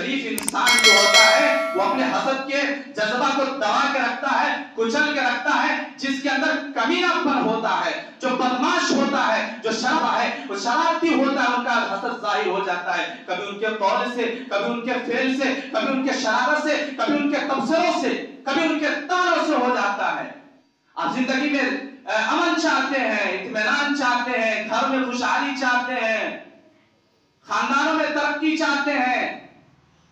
शरीफ इंसान जो होता है वो अपने हसद के जज्बा को दबा के रखता है, कुचल के रखता है। जिसके अंदर कमीनापन होता है, जो बदमाश होता है, जो शराब है, वो शरारती होता है, उनका हसद जाहिर हो जाता है। कभी उनके कौल से, कभी उनके फेल से, कभी उनके शरारत से, कभी उनके तबसरों से, कभी उनके तारों से हो जाता है। आप जिंदगी में अमन चाहते हैं, इत्मीनान चाहते हैं, घर में खुशहाली चाहते हैं, खानदानों में तरक्की चाहते हैं,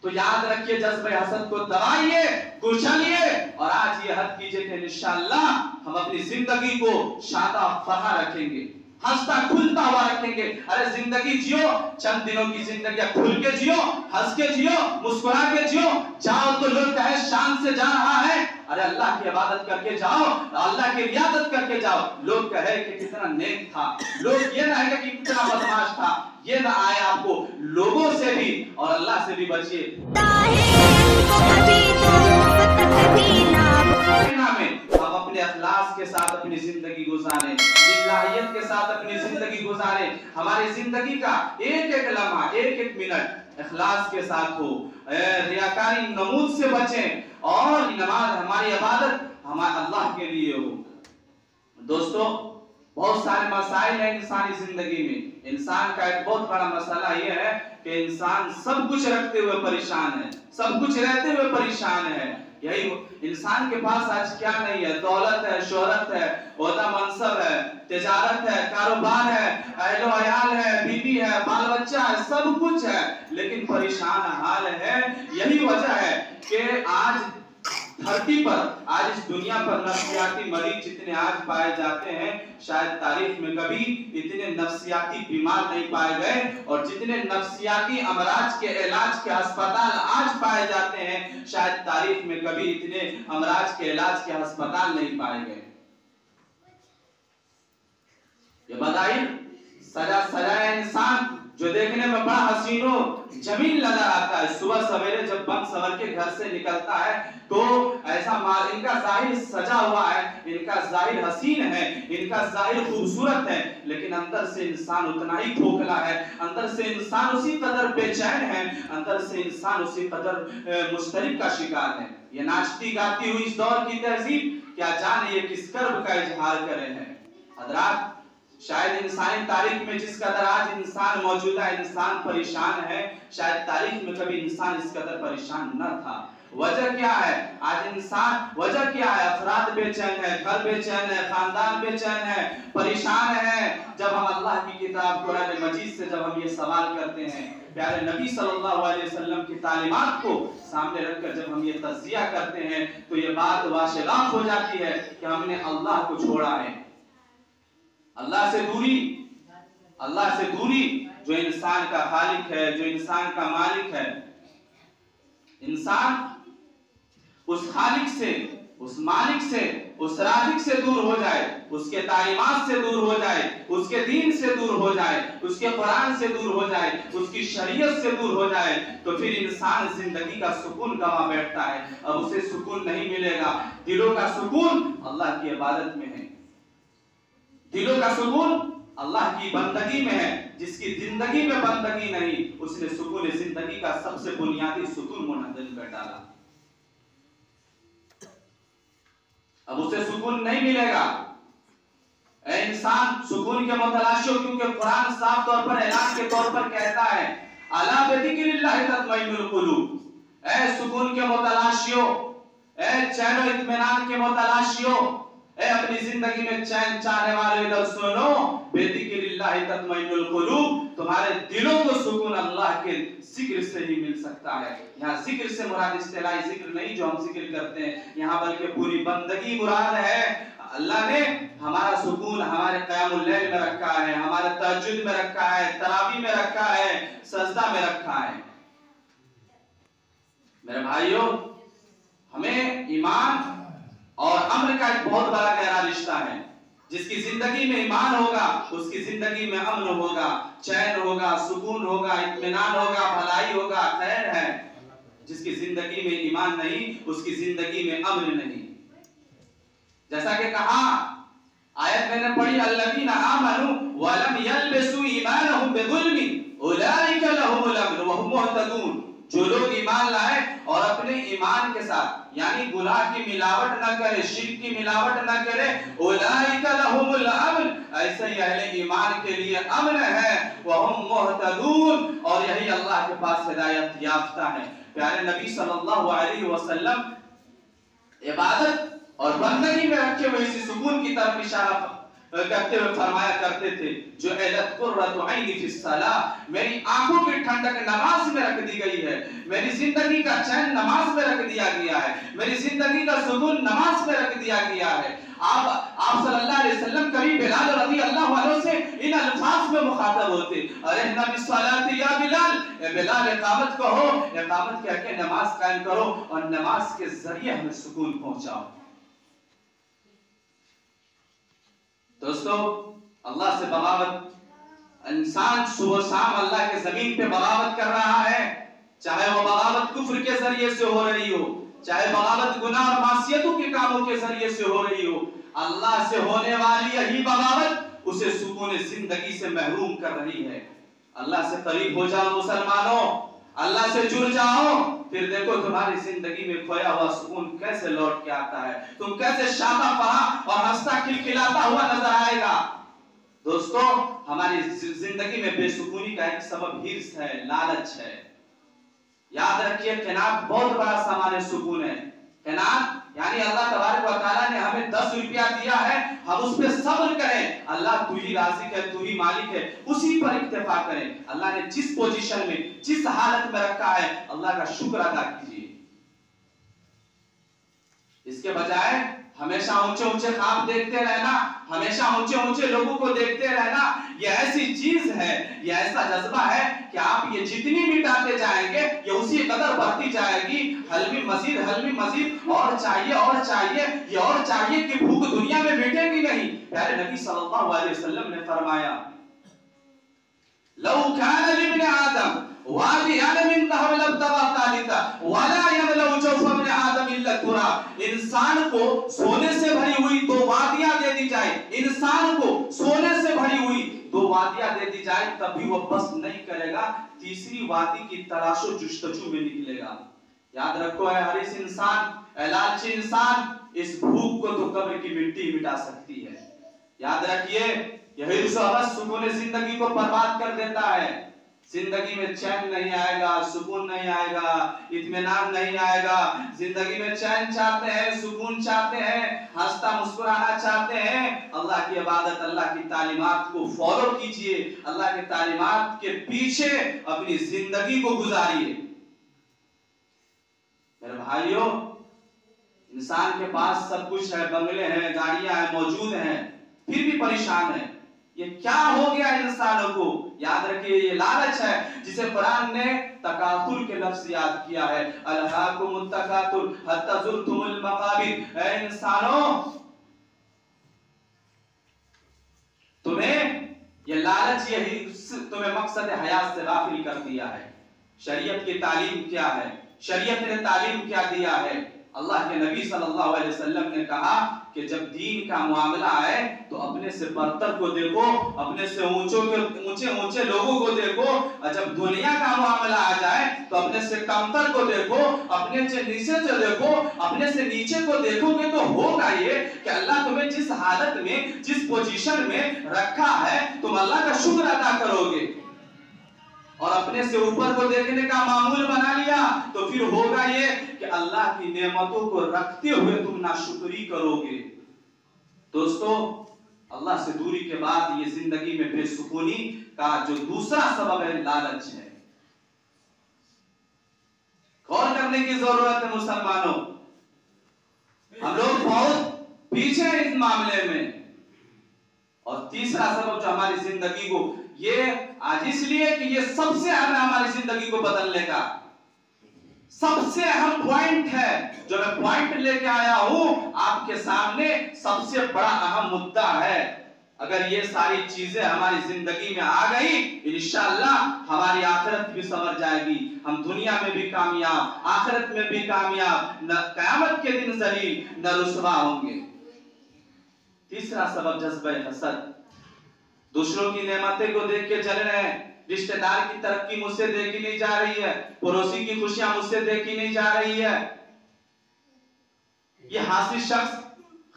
तो याद रखिए जज्बे हसद को दबाइए, कुचलिए और आज ये हद कीजिए कि इंशाअल्लाह हम अपनी जिंदगी को शादा फरहा रखेंगे, हंसता खुलता हुआ रखेंगे। अरे जिंदगी जियो, चंद दिनों की जिंदगी, खुल के जियो, हंस के जियो, मुस्कुरा के जियो। जाओ तो लोग कहे शान से जा रहा है, अरे अल्लाह की इबादत करके जाओ, अल्लाह की रियादत करके जाओ। लोग कहे कि कितना नेक था, लोग ये ना है कि कितना बदमाश था, ये ना आए आपको। लोगों से भी और अल्लाह से भी बचिए। हम अपने अखलास के साथ अपनी जिंदगी गुजारें, लिल्लाहियत के साथ अपनी जिंदगी गुजारें। हमारी जिंदगी का एक एक लम्हा, एक एक मिनट इखलास के साथ हो, रियाकारी नमूद से बचें और नमाज, हमारी इबादत हमारे अल्लाह के लिए हो। दोस्तों, बहुत सारे मसाइल हैं इंसानी जिंदगी में। इंसान का एक बहुत बड़ा मसला यह है कि इंसान सब कुछ रखते हुए परेशान है, सब कुछ रहते हुए परेशान है। यही इंसान के पास आज क्या नहीं है? दौलत है, शोहरत है, ओहदा मनसब है, तिजारत है, कारोबार है, अहलो अयाल है, बीवी है, बाल बच्चा है, सब कुछ है, लेकिन परेशान हाल है। यही वजह है कि आज धरती पर, आज इस दुनिया पर नफ्सियाती मरीज जितने आज पाए जाते हैं, शायद तारीख में कभी इतने नफ्सियाती बीमार नहीं पाए गए। और जितने नफ्सियाती अमराज के इलाज के अस्पताल आज पाए जाते हैं, शायद तारीख में कभी इतने अमराज के इलाज के अस्पताल नहीं पाए गए। ये बताइए, सजा सजाया इंसान जो देखने में बड़ा हसीनो जमीन नजर आता है, सुबह सवेरे जब बन सवर के घर से निकलता है तो ऐसा माल, इनका जाहिर सजा हुआ है, इनका जाहिर हसीन है, इनका जाहिर खूबसूरत है, लेकिन अंदर से इंसान उतना ही खोखला है, अंदर से इंसान उसी कदर बेचैन है, अंदर से इंसान उसी कदर मुस्तरिब का शिकार है। ये नाचती गाती हुई इस दौर की तहजीब क्या जाने ये किस कर्ब का इजहार करे हैं। हजरात, शायद इंसानी तारीख में जिस कदर आज इंसान मौजूदा इंसान परेशान है, शायद तारीख में कभी इंसान इस कदर परेशान न था। वजह क्या है? आज इंसान, वजह क्या है? अफराद बेचैन है, घर बेचैन है, खानदान बेचैन है, परेशान है। जब हम अल्लाह की किताब कुरान मजीद से जब हम ये सवाल करते हैं, प्यारे नबी सल्लल्लाहु अलैहि वसल्लम की तालीमात को सामने रखकर जब हम ये तज़किया करते हैं, तो ये बात वाशिलात हो जाती है कि हमने अल्लाह को छोड़ा है। अल्लाह से दूरी, अल्लाह से दूरी जो इंसान का खालिक है, जो इंसान का मालिक है। इंसान उस खालिक से, उस मालिक से, उस राज़िक से दूर हो जाए, उसके तालीमात से दूर हो जाए, उसके दीन से दूर हो जाए, उसके कुरान से दूर हो जाए, उसकी शरीयत से दूर हो जाए, तो फिर इंसान जिंदगी का सुकून गंवा बैठता है। अब उसे सुकून नहीं मिलेगा। दिलों का सुकून अल्लाह की इबादत में है, दिलों का सुकून अल्लाह की बंदगी में है। जिसकी जिंदगी में बंदगी नहीं, उसने सुकून जिंदगी का सबसे बुनियादी सुकून मुनहदम कर डाला। अब उसे सुकून नहीं मिलेगा। ऐ इंसान, सुकून के मुतलाशी हो, क्योंकि कुरान साफ तौर पर ऐलान के तौर पर कहता है, अला बिज़िक्रिल्लाहि तत्मइन्नुल कुलूब। ऐ सुकून के मुतलाशियो, ऐ चैन और इत्मीनान के मुतलाशियो, ऐ अपनी जिंदगी में चैन चाहने वाले, इधर सुनो, बिज़िक्रिल्लाहि तत्मइन्नुल कुलूब। तुम्हारे दिलों को सुकून अल्लाह के जिक्र से ही मिल सकता है। यहाँ जिक्र से मुराद इस्तिलाही जिक्र नहीं जो हम जिक्र करते हैं यहाँ, बल्कि पूरी बंदगी मुराद है। अल्लाह ने हमारा सुकून हमारे क़यामुल लैल में रखा है, हमारे तहज्जुद में रखा है, तरावी में रखा है, सजदा में रखा है। मेरे भाइयों, हमें ईमान और अम्र का एक बहुत बड़ा गहरा रिश्ता है। जिसकी जिंदगी में ईमान होगा, उसकी जिंदगी में अमन होगा, चैन होगा, सुकून होगा, इत्मीनान होगा, भलाई होगा, खैर है। जिसकी जिंदगी में ईमान नहीं, उसकी जिंदगी में अमन नहीं। जैसा कि कहा, आयत मैंने पढ़ी, अल्लज़ीना आमनू व लम यल्बिसू ईमानहुम बिज़ुल्मिन उलाइका लहुमुल अमन व हुम मुहतदून। जो लोग ईमान लाए और अपने ईमान के साथ यानी गुनाह की मिलावट ना करे, शिर्क की मिलावट ना करे, उलाइका लहुमुल अमन, ऐसे ही अहले ईमान के लिए अमन है, वहुम मुहतदून, और यही अल्लाह के पास हिदायत याफ्ता है। प्यारे नबी सल्लल्लाहु अलैहि वसल्लम इबादत और बंदगी में रखे हुए इसी सुकून की तरफ इशारा करते हुए फरमाया करते थे, जो इलत कुर्रतु ऐनी फी सलाह, मेरी आंखों की ठंडक नमाज में रख दी गई है, मेरी जिंदगी का चैन नमाज में रख दिया गया है, मेरी जिंदगी का सुकून नमाज में रख दिया गया है। आप सल्लल्लाहु अलैहि वसल्लम कभी बिलाल रज़ी अल्लाह अन्हु से इन अल्फाज में मुखातब होते, अरे नबी सलाती या बिलाल, बिलाल इकामत कहो, इकामत कह के नमाज कायम करो और नमाज के जरिए हमें सुकून पहुंचाओ। दोस्तों, अल्लाह से बगावत, इंसान सुबह शाम अल्लाह के जमीन पे बगावत कर रहा है, चाहे वो बगावत कुफ्र के जरिए से हो रही हो, चाहे बगावत गुनाह और मासियतों के कामों के जरिए से हो रही हो, अल्लाह से होने वाली यही बगावत उसे सुकून जिंदगी से महरूम कर रही है। अल्लाह से करीब हो जाओ मुसलमानों, अल्लाह से जुड़ जाओ, फिर देखो तुम्हारी जिंदगी में खोया हुआ सुकून कैसे लौट के आता है, तुम कैसे शादा फराह और हंसता खिलखिलाता हुआ नजर आएगा। दोस्तों, हमारी जिंदगी में बेसुकूनी का एक सबब हिर्स है, लालच है। याद रखिए, क़नात बहुत बड़ा सामान सुकून है। क़नात यानी अल्लाह तबारक व तआला ने हमें 10 रुपया दिया है, हम उस पे सब्र करें, अल्लाह तू ही राज़िक है, तू ही मालिक है, उसी पर इक्तिफा करें। अल्लाह ने जिस पोजीशन में, जिस हालत में रखा है, अल्लाह का शुक्र अदा कीजिए। इसके बजाय हमेशा ऊंचे ऊंचे ख्वाब देखते रहना, हमेशा ऊंचे ऊंचे लोगों को देखते रहना, ये ऐसी चीज है, ये ऐसा जज्बा है कि आप ये जितनी मिटाते जाएंगे ये उसी कदर बढ़ती जाएगी। हल्मी मजीद और चाहिए, ये और चाहिए कि भूख दुनिया में मिटेगी नहीं। प्यारे नबी सल्लल्लाहु अलैहि वसल्लम ने फरमाया, लौ कान लिब्न आदम वादियान मिन दहब लब्तगा तालिता वला यमलउ जौफ इब्न आदम इल्ला तुराब, इंसान को सोने से भरी हुई 2 वादियां दे दी जाए, इंसान को सोने से भरी हुई 2 वादियां दे दी जाए, तब भी वो बस नहीं करेगा, तीसरी वादी की तलाशो जुस्तजू में निकलेगा। याद रखो, है हरीस इंसान, लालची इंसान, इस भूख को तो कब्र की मिट्टी मिटा सकती है। याद रखिए, यही हवस सुकून जिंदगी को बर्बाद कर देता है। जिंदगी में चैन नहीं आएगा, सुकून नहीं आएगा, इत्मीनान नहीं आएगा। जिंदगी में चैन चाहते हैं, सुकून चाहते हैं, हंसता मुस्कुराना चाहते हैं, अल्लाह की इबादत, अल्लाह की तालीमात को फॉलो कीजिए, अल्लाह के तालीमात के पीछे अपनी जिंदगी को गुजारिए। मेरे भाइयों, इंसान के पास सब कुछ है, बंगले हैं, गाड़ियां हैं, मौजूद हैं, फिर भी परेशान है। ये क्या हो गया इंसानों को? याद रखिए, ये लालच है, जिसे कुरान ने तकातुर के लफ्ज याद किया है, अलहाकुमुत तकातुर हत्ता जुरतुमुल मकाबिर। ऐ इंसानों, तुम्हें ये लालच, यही तुम्हें मकसद हयात से गाफिल कर दिया है। शरीयत की तालीम क्या है? शरीयत ने तालीम क्या दिया है? अल्लाह के नबी सल्लल्लाहु अलैहि वसल्लम ने कहा कि जब दीन का मामला आए तो अपने से बरतर को देखो, अपने से ऊंचे लोगों को देखो, और जब दुनिया का मामला आ जाए तो अपने से कमतर को देखो, अपने से नीचे से देखो। अपने से नीचे को देखोगे तो होगा ये कि अल्लाह तुम्हें जिस हालत में, जिस पोजीशन में रखा है, तुम अल्लाह का शुक्र अदा करोगे। और अपने से ऊपर को देखने का मामूल बना लिया तो फिर होगा ये कि अल्लाह की नेमतों को रखते हुए तुम नाशुक्री करोगे। दोस्तों, अल्लाह से दूरी के बाद ये जिंदगी में बेसुकूनी का जो दूसरा सबब है, लालच है। गौर करने की जरूरत है मुसलमानों, हम लोग बहुत पीछे हैं इस मामले में। और तीसरा सबब जो हमारी जिंदगी को, ये आज इसलिए कि ये सबसे अहम है हमारी जिंदगी को बदलने का, सबसे अहम पॉइंट है जो मैं पॉइंट लेके आया हूं आपके सामने, सबसे बड़ा अहम मुद्दा है। अगर ये सारी चीजें हमारी जिंदगी में आ गई, इंशाअल्लाह हमारी आखिरत भी संवर जाएगी, हम दुनिया में भी कामयाब, आखिरत में भी कामयाब, न क़यामत के दिन जलील न रुसवा होंगे। तीसरा सबब जज्बे हसद, दूसरों की नेमतें को देख के जल रहे हैं, रिश्तेदार की तरक्की मुझसे देखी नहीं जा रही है, पड़ोसी की खुशियां मुझसे देखी नहीं जा रही है। ये हासिल शख्स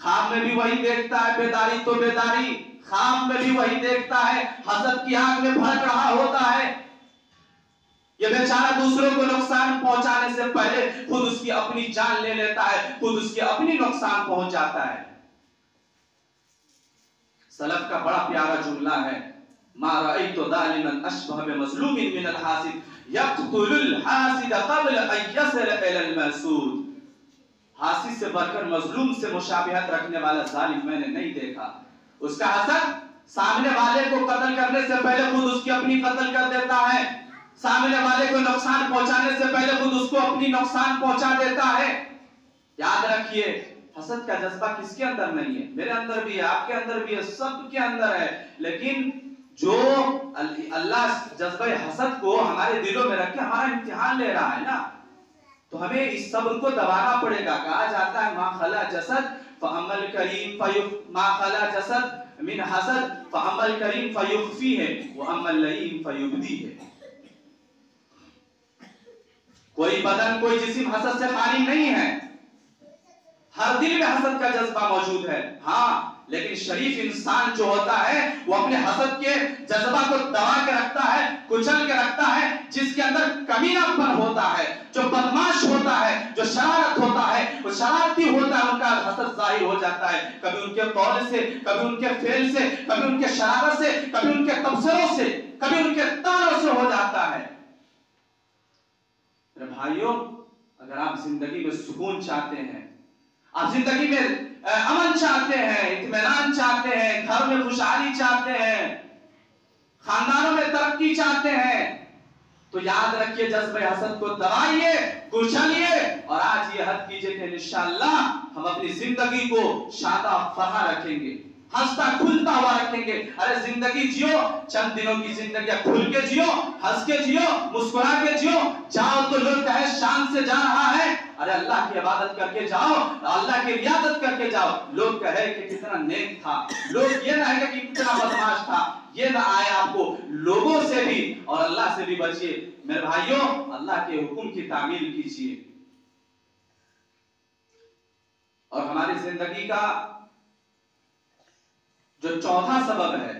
ख्वाब में भी वही देखता है, बेदारी तो बेदारी, ख्वाब में भी वही देखता है, हसद की आग में भड़क रहा होता है। ये बेचारा दूसरों को नुकसान पहुंचाने से पहले खुद उसकी अपनी जान ले लेता है, खुद उसकी अपनी नुकसान पहुंच जाता है। सलफ का बड़ा प्यारा जुमला है, मा रअयतु ज़ालिमन अशबह बिमज़लूमिन मिनल हासिद यक़्तुलुल हासिद क़ब्ल अन यसिल इलल महसूद। हासिद से बढ़कर मजलूम से मुशाबिहत रखने वाला जालिम मैंने नहीं देखा। उसका हसद सामने वाले को कत्ल करने से पहले खुद उसकी अपनी कत्ल कर देता है, सामने वाले को नुकसान पहुंचाने से पहले खुद उसको अपनी नुकसान पहुंचा देता है। याद रखिए, हसद का जज्बा किसके अंदर नहीं है? मेरे अंदर भी है, आपके अंदर भी है, सबके अंदर है। लेकिन जो अल्लाह जज्बा हसद को हमारे दिलों में रख के हमारा इम्तिहान ले रहा है ना, तो हमें इस सब्र को दबाना पड़ेगा। कहा जाता है मा खला जसद फअमल करीम मा खला जसद मिन हसद फअमल करीम फयुख्फी है व अमल लईम फयुबदी है। कोई बदन कोई जिस्म हसद से खाली नहीं है, हर दिल में हसद का जज्बा मौजूद है। हाँ, लेकिन शरीफ इंसान जो होता है वो अपने हसद के जज्बा को दबा के रखता है, कुचल के रखता है। जिसके अंदर कमीनापन होता है, जो बदमाश होता है, जो शरारत होता है, वो शरारती होता है, उनका हसद जाहिर हो जाता है। कभी उनके कौल से, कभी उनके फेल से, कभी उनके शरारत से, कभी उनके तबसरों से, कभी उनके तानों से हो जाता है। मेरे भाइयों, अगर आप जिंदगी में सुकून चाहते हैं, आप जिंदगी में अमन चाहते हैं, इत्मीनान चाहते हैं, घर में खुशहाली चाहते हैं, खानदानों में तरक्की चाहते हैं, तो याद रखिए जज्बे हसद को दबाइए, कुचलिए और आज ये हद कीजिए कि इंशाअल्लाह हम अपनी जिंदगी को शादा फरहा रखेंगे, हंसता खुलता हुआ रखेंगे। अरे जिंदगी जियो, चंद दिनों की जिंदगी, खुल के जियो, हंस के जियो, मुस्कुरा के जियो। जाओ तो लोग कहे शान से जा रहा है, अरे अल्लाह की इबादत करके जाओ, अल्लाह की रियादत करके जाओ। लोग कहे कि कितना नेक था, लोग ये ना है कि कितना बदमाश था, ये ना आए आपको। लोगों से भी और अल्लाह से भी बचिए मेरे भाइयों, अल्लाह के हुक्म की तामील कीजिए। और हमारी जिंदगी का जो चौथा सबब है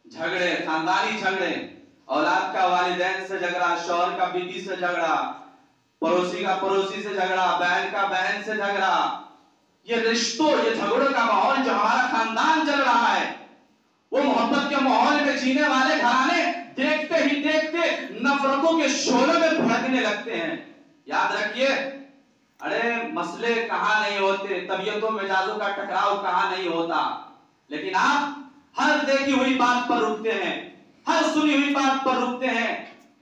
झगड़े, खानदानी झगड़े, औलाद का वालिदैन से झगड़ा, शौहर का बीवी से झगड़ा, पड़ोसी का पड़ोसी से झगड़ा, बहन का बहन से झगड़ा, ये रिश्तों, ये झगड़ों का माहौल जो हमारा खानदान चल रहा है, वो मोहब्बत के माहौल में जीने वाले घराने देखते ही देखते नफरतों के शोलों में भड़कने लगते हैं। याद रखिए, अरे मसले कहां नहीं होते, तबीयतों मिजाजों का टकराव कहां नहीं होता, लेकिन आप हर देखी हुई बात पर रुकते हैं, हर सुनी हुई बात पर रुकते हैं,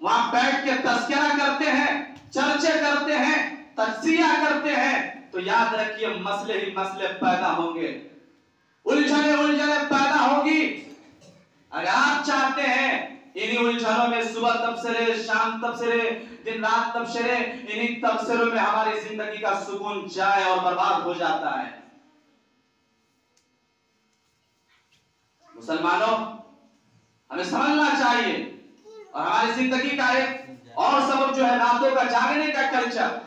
वहां बैठ के तस्करा करते हैं, चर्चे करते हैं, तज्जिया करते हैं। तो याद रखिए मसले ही मसले पैदा होंगे, उलझने उलझने पैदा होगी। अगर आप चाहते हैं इन्हीं उलझनों में सुबह तबसरे, शाम तबसरे, दिन रात तबसरे, इन्हीं तबसरों में हमारी जिंदगी का सुकून जाए और बर्बाद हो जाता है। मुसलमानों, हमें समझना चाहिए। और हमारी जिंदगी का एक और सबब जो है रातों का जागने का कल्चर।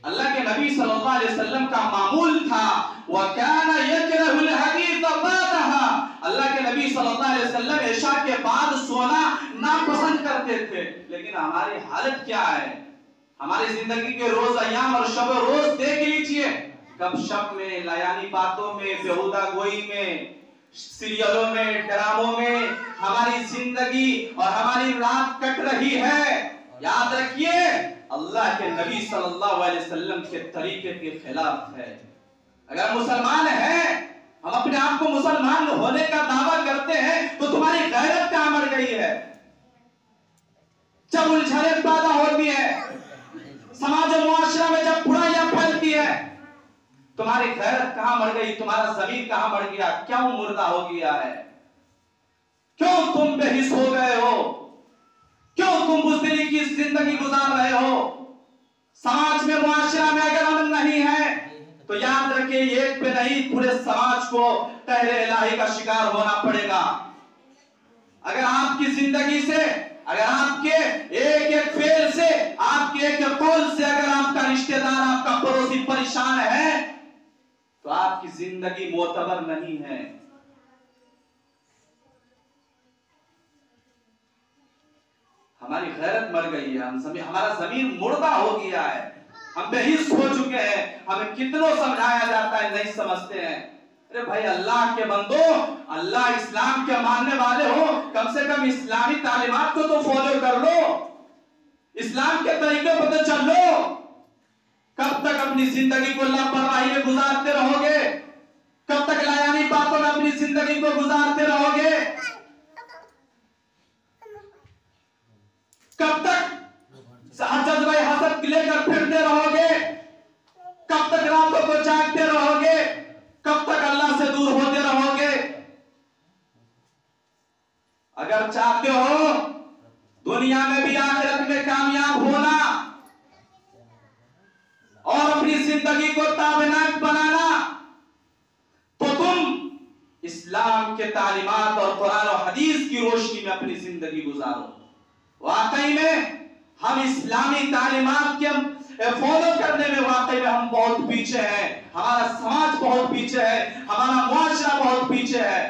अल्लाह के नबी सल्लल्लाहु अलैहि वसल्लम का मामूल था, वकाना यकरहुल हदीस बादहा। अल्लाह के नबी सल्लल्लाहु अलैहि वसल्लम इशा के बाद सोना नापसंद करते थे। लेकिन हमारी हालत क्या है? हमारी जिंदगी के रोज अयाम और शब रोज देख लीजिए, गपशप में, लायानी बातों में, बेहुदा गोई में, सीरियलों में, ड्रामों में हमारी जिंदगी और हमारी रात कट रही है। याद रखिए, अल्लाह के नबी सल्लल्लाहु अलैहि वसल्लम के तरीके के खिलाफ है। अगर मुसलमान है, हम अपने आप को मुसलमान होने का दावा करते हैं, तो तुम्हारी गैरत कहां मर गई है? जब उलझने पैदा होती है, समाज और मुआशरा में जब बुराइयां फैलती है, तुम्हारी गैरत कहां मर गई? तुम्हारा ज़मीर कहां मर गया? क्यों मुर्दा हो गया है? क्यों तुम बेहिस हो गए हो? क्यों तुम बुज़दिली की जिंदगी गुजार रहे हो? समाज में, मुआशरा में अगर अमन नहीं है, तो याद रखिए एक पे नहीं, पूरे समाज को कहरे इलाही का शिकार होना पड़ेगा। अगर आपकी जिंदगी से, अगर आपके एक एक फेल से, आपके एक एक कौल से अगर आपका रिश्तेदार, आपका पड़ोसी परेशान है, तो आपकी जिंदगी मोतबर नहीं है। हमारी गैरत मर गई है, हमारा जमीन मुर्दा हो गया है, हम बेहिस हो चुके हैं। हमें कितनों समझाया जाता है, नहीं समझते हैं। अरे भाई अल्लाह के बंदो, अल्लाह इस्लाम के मानने वाले हो, कम से कम इस्लामी तालीमात को तो फॉलो कर लो, इस्लाम के तरीके पर तो चल लो। कब तक अपनी जिंदगी को लापरवाही में गुजारते रहोगे? कब तक लायानी बातों में अपनी जिंदगी को गुजारते रहोगे? कब तक जज्बा हसद लेकर फिरते रहोगे? कब तक रातों को जागते रहोगे? कब तक अल्लाह से दूर होते रहोगे? अगर चाहते हो दुनिया में भी आखिरत में कामयाब होना और अपनी जिंदगी को ताबनाक बनाना, तो तुम इस्लाम के तालीमात और कुरान और हदीस की रोशनी में अपनी जिंदगी गुजारो। वाकई में हम इस्लामी तालीमात के फॉलो करने में वाकई में हम बहुत पीछे हैं, हमारा समाज बहुत पीछे है, हमारा मुआशरा बहुत पीछे है।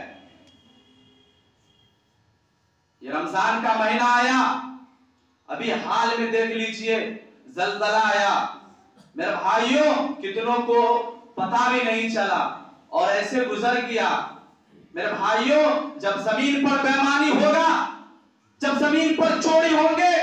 ये रमजान का महीना आया, अभी हाल में देख लीजिए जलजला आया, मेरे भाइयों कितनों को पता भी नहीं चला और ऐसे गुजर गया। मेरे भाइयों जब जमीन पर बेईमानी होगा, जब जमीन पर चोरी होंगे,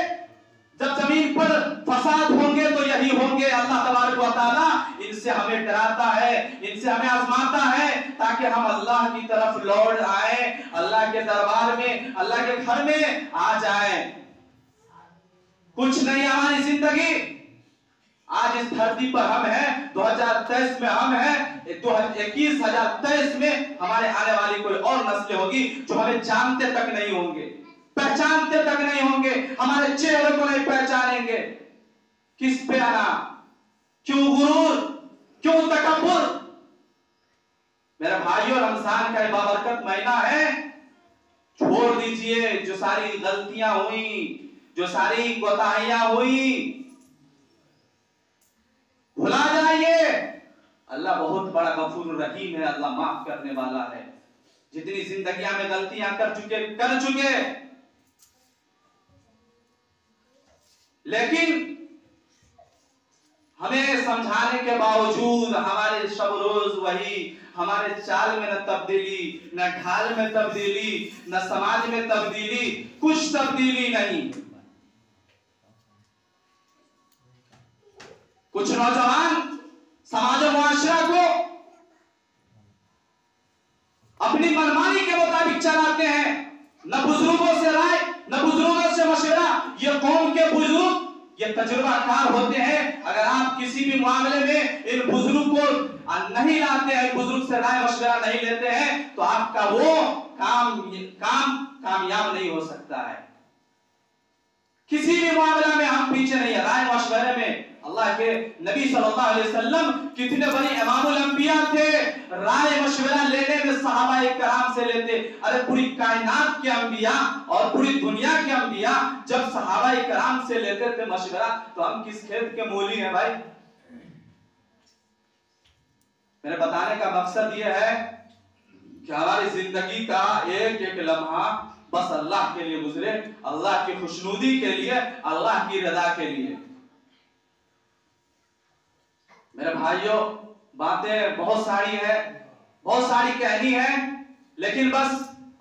जब जमीन पर फसाद होंगे, तो यही होंगे। अल्लाह तबारक व तआला इनसे हमें डराता है, इनसे हमें आजमाता है, ताकि हम अल्लाह की तरफ लौट आए, अल्लाह के दरबार में, अल्लाह के घर में आ जाए। कुछ नहीं हमारी जिंदगी, आज इस धरती पर हम हैं, 2023 में हम हैं, 21,023 में हमारे आने वाली कोई और नस्लें होगी जो हमें जानते तक नहीं होंगे, पहचानते तक नहीं होंगे, हमारे चेहरे को नहीं पहचानेंगे। किस पे आना? क्यों गुरूर, क्यों तकब्बुर? मेरे भाइयों रमजान का बाबरकत महीना है, छोड़ दीजिए जो सारी गलतियां हुई, जो सारी कोताहियां हुई, भुला जाइए। अल्लाह बहुत बड़ा गफूर रहीम है, अल्लाह माफ करने वाला है। जितनी जिंदगियां में गलतियां कर चुके, लेकिन हमें समझाने के बावजूद हमारे शब रोज वही, हमारे चाल में न तब्दीली, न ढाल में तब्दीली, न समाज में तब्दीली, कुछ तब्दीली नहीं। कुछ नौजवान समाज और मुआशरा को अपनी मनमानी के मुताबिक चलाते हैं, न बुजुर्गों से राय, न बुजुर्गों से मशवरा। ये कौम के बुजुर्ग ये तजुर्बाकार होते हैं। अगर आप किसी भी मामले में इन बुजुर्ग को नहीं लाते हैं, बुजुर्ग से राय मशवरा नहीं लेते हैं, तो आपका वो काम कामयाब नहीं हो सकता है। किसी भी मामला में हम पीछे नहीं है। राय मशवरे में अल्लाह के नबी सल्लल्लाहु अलैहि वसल्लम कितने बड़े इमामुल अंबिया थे, राय मशवरा लेने में सहाबाए किराम से लेते। अरे पूरी कायनात के अंबिया और पूरी दुनिया के अंबिया जब सहाबाए किराम से लेते थे मशवरा, तो हम किस खेत के मूली हैं भाई? मेरे बताने का मकसद यह है कि हमारी जिंदगी का एक एक लम्हा बस अल्लाह के लिए गुजरे, अल्लाह की खुशनुदी के लिए, अल्लाह की रजा के लिए। मेरे भाइयों बातें बहुत सारी है, बहुत सारी कहनी है, लेकिन बस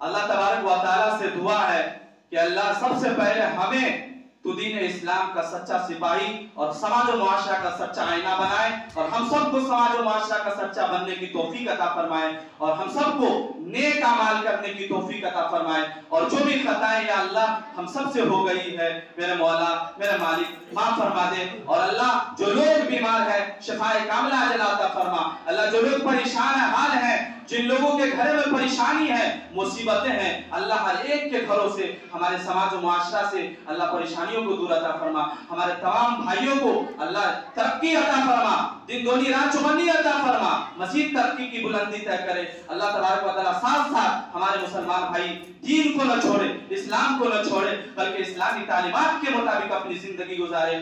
अल्लाह तबारक व तआला से दुआ है कि अल्लाह सबसे पहले हमें तो दीन इस्लाम का सच्चा सिपाही और समाज और मुआशरा का सच्चा आईना बनाए, और हम सबको समाज और मुआशरा का सच्चा बनने की तौफीक अता फरमाए, और हम सबको नेक अमाल करने की तौफीक अता फरमाए। और जो भी खताएं या अल्लाह हम सब से हो गई है, मेरे मौला मेरे मालिक माफ फरमा दे। और अल्लाह जो लोग बीमार है शिफाए कामिला अता फरमा। अल्लाह जो लोग परेशान है हाल है जिन लोगों के घर में परेशानी है, मुसीबतें हैं, अल्लाह हर एक के घरों से, हमारे समाज और मुआशरा से अल्लाह परेशानियों को दूर अता फरमा। हमारे तमाम भाइयों को अल्लाह तरक्की अता फरमा, दिन दोनी रात चौबंदी अता फरमा, मजीद तरक्की की बुलंदी तय करे। अल्लाह तबारक व तआला साथ साथ हमारे मुसलमान भाई दीन को न छोड़े, इस्लाम को न छोड़े, बल्कि इस्लामी तालीमात के मुताबिक अपनी जिंदगी गुजारे।